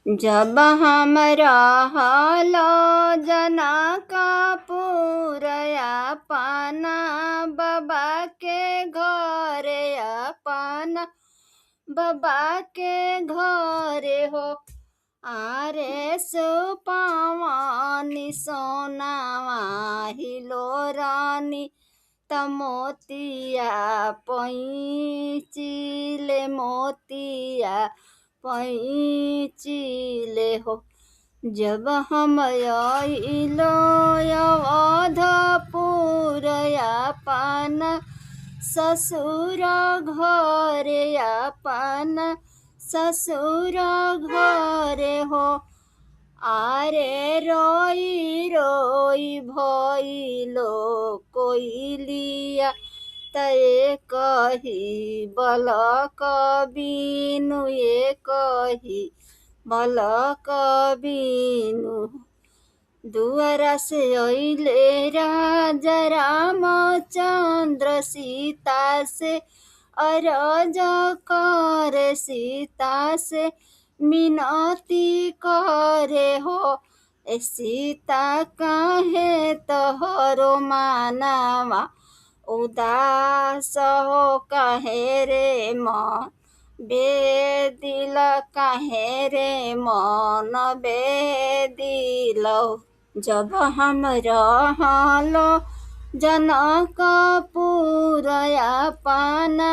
जब हमरा हालो जनकपुर अपना बाबा के घरे अपना बाबा के घरे हो। आरे सुपवानी सोनावा हिलो रानी तमोतिया पैचिले मोतिया पैचिले हो। जब हम आइलो अवधपुर अपन ससुर घरे अपन ससुर घरे हो। आरे रोई रोई भइलो कोइलिया तए कही बलक बिनु ये कही बलक बिनु। दुआरा से अइले राजा रामचंद्र सीता से अरज करे सीता से मिनती करे हो। ए सीता काहे तोहरो मानवा उदास हो काहे रे मन बेदिल काहे रे मन बेदिल। जब हम रहलो जनकपुर अपना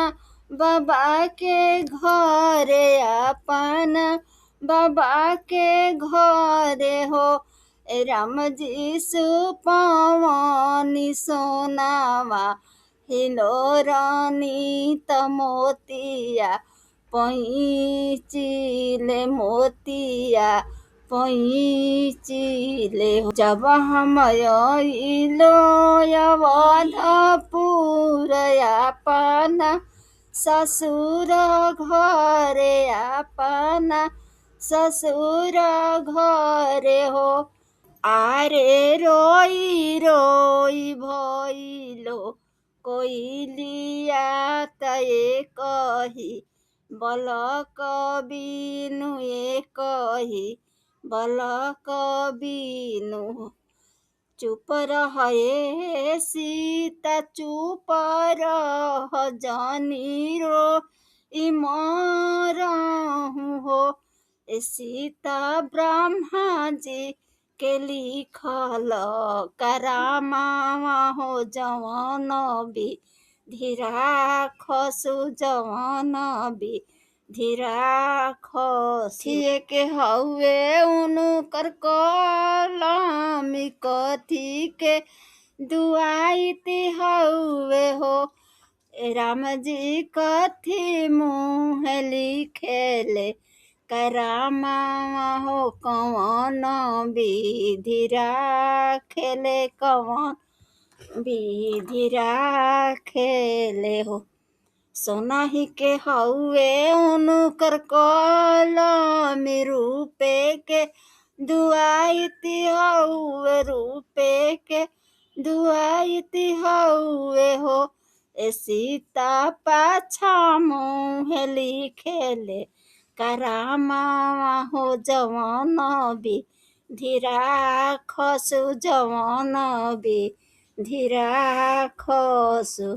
बाबा के घरे अपना बाबा के घरे हो। राम जी सुपवानी सोनावा हिलो रानी तमोतिया पैचिले मोतिया पैचिले हो। जब हम आइलो अवधपुर अपना ससुर घरे अपना ससुर घरे हो। आरे रोई रोई भइलो कोइलिया तए कही बलक बिनु ये कही बलक बिनु। चुप रहे सीता चुप रह जानी रो मरहु हो। ए सीता ब्रह्मा जी के लिखल करामावा हो जवन विधि राखसु जवन विधि राखसु के हउए उनकर कलम कथी के दुआइती हउए हो। राम जी कथी मुँह लिखेले करामावा हो कवन विधि राखेले कवन विधि राखेले हो। सोनाही के हउए उनकर कलम रूपे के दुआइती हउए रूपे के दुआइती हउए हो। ए सीता पाछा मुँह लिखेले करामावा हो जवन विधि राखसु जवन विधि राखसु।